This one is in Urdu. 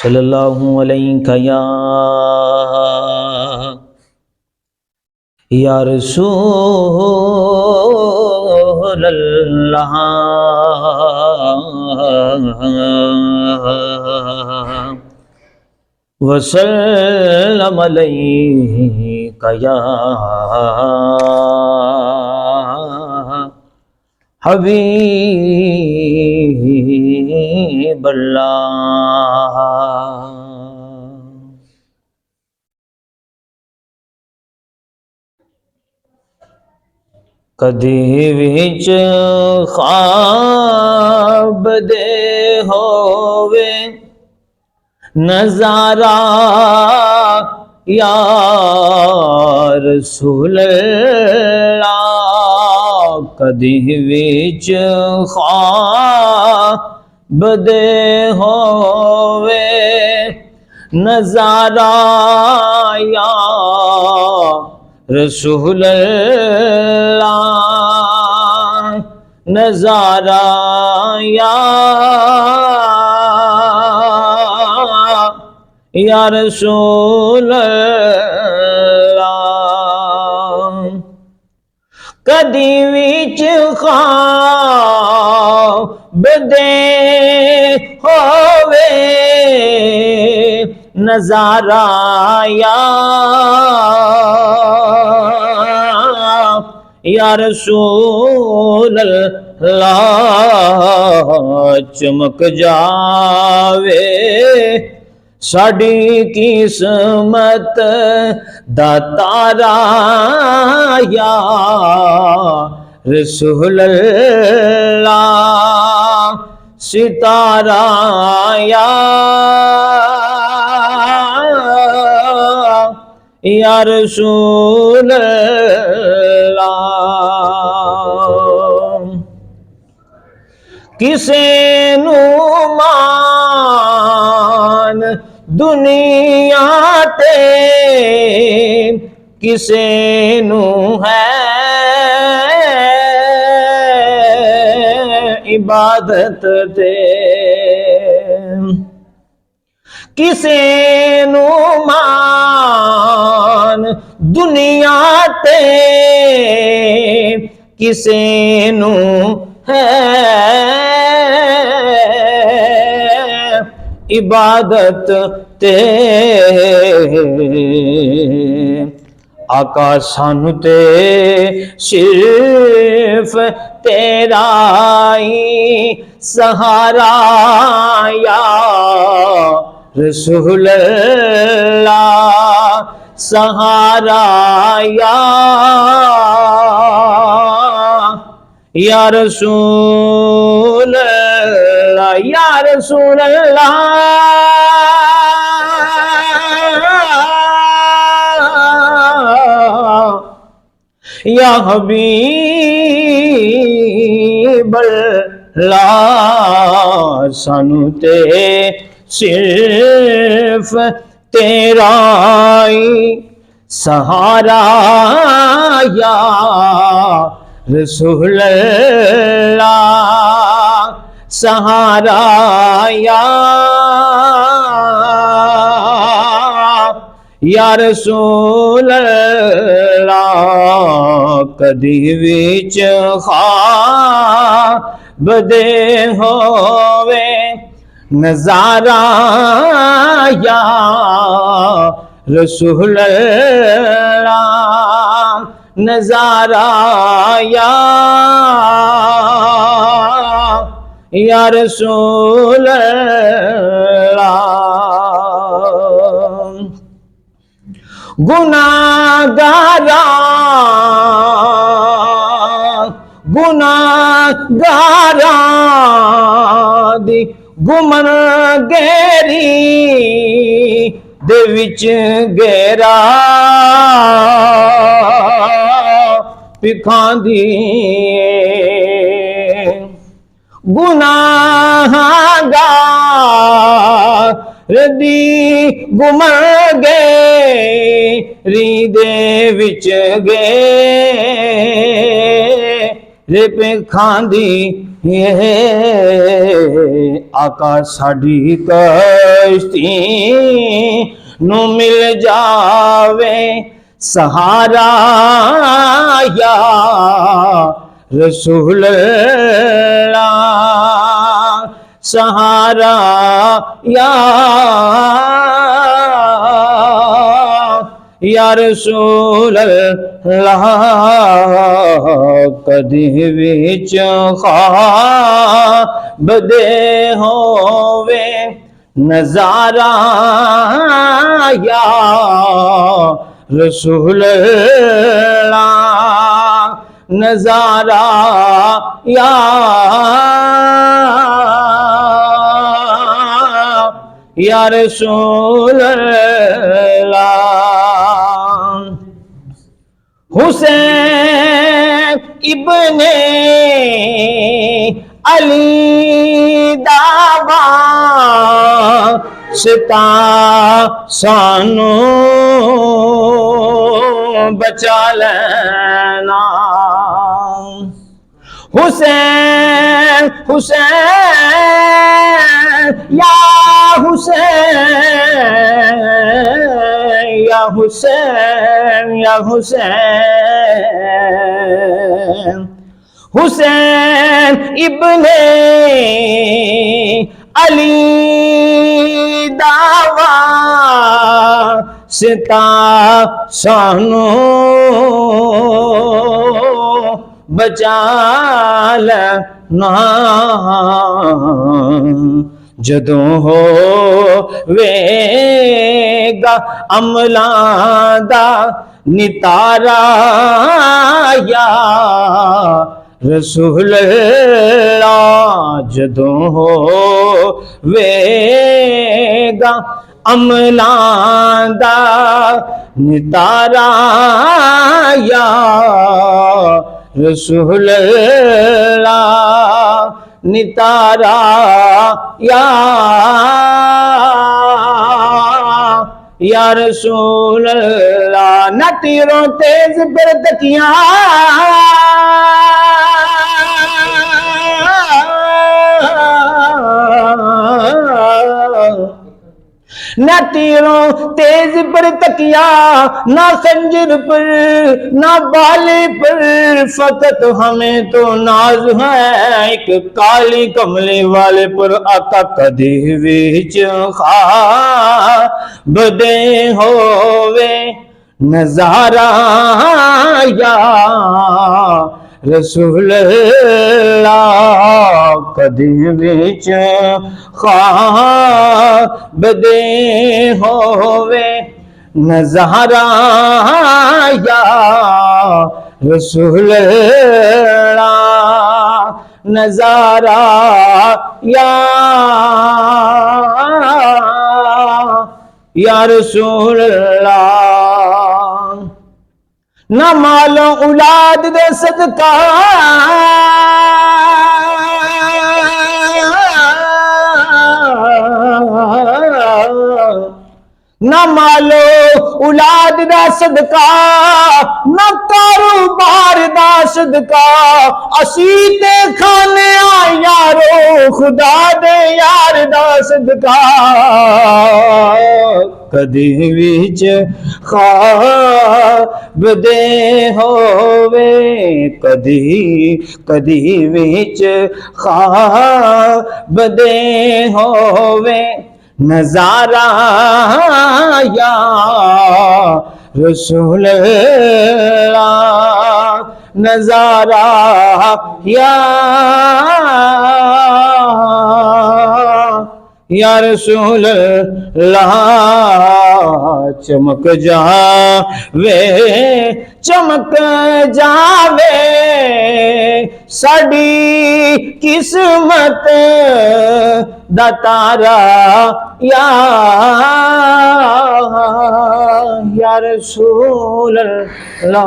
صلی اللہ علیہ یا رسول اللہ وسلم علیہ یا حبیب اللہ۔ کدی وچ خواب دے ہووے نظارہ یا رسول اللہ، کدی وچ خواب دے ہووے نظارہ یا رسول اللہ، نظارہ یا رسول اللہ۔ کدی وچ خواب دے ہووے نظارہ یا رسول اللہ، چمک جاوے ساڈی قسمت دا تارا یا رسول اللہ، ستارہ یا رسول اللہ۔ کسے نو مان دنیا تے کسے نو ہے عبادت تے، کسے نو مان دنیا تے کسے نو ہے عبادت تے، آقا سانو تے صرف تیرا ہی سہارا یا رسول اللہ، سہارا یا رسول اللہ، یا رسول اللہ، یا حبیب اللہ، سانو تے صرف تیرا ہی سہارا یا رسول اللہ، سہارا یا رسول اللہ۔ کدی وچ خواب دے ہووے نظارہ یا رسول اللہ، نظارہ یا رسول اللہ۔ گناہگاراں دی گمن گیری دے وچ گیرا پکھاندی، گناہگار دی گمن گیری دے وچ گیرے پکھاندی، یہ آقا ساڈی کشتی نو مل جاوے سہارا یا رسول اللہ، سہارا یا رسول اللہ، کدی وچ خواب دے ہووے نظارہ یا رسول اللہ، نظارہ یا رسول اللہ۔ حسین ابن علی دعوا ستا سانو بچا لینا، حسین حسین یا حسین یا حسین یا حسین، حسین ابن علی دعوا ستا سانو بچا لینا، جدوں ہووے گا عملاں دا نتارا یا رسول اللہ، جدوں ہووے گا عملاں دا نتارا یا رسول اللہ، نتارا یا رسول اللہ۔ نہ تیروں تیز پر تکیاں نہ تیروں تیز پر تکیا، نہ خنجر پر نہ بالے پر، فقط ہمیں تو ناز ہے ایک کالی کملے والے پر۔ آقا کدی وچ خواب دے ہووے نظارہ یا رسول اللہ، کدی وچ خواب دے ہووے نظارہ یا رسول اللہ، نظارہ یا رسول اللہ۔ نہ مال و اولاد دے صدقہ نہ مالو اولاد دا صدقہ، نہ کاروبار دا صدقہ، اسی تے کھانے یارو خدا دے یار دا صدقہ۔ کدی وچ خواب دے ہووے، کدی وچ خواب دے ہووے نظارہ یا رسول اللہ، نظارہ یا رسول اللہ۔ چمک جاوے ساڈی قسمت دا تارا یا رسول اللہ۔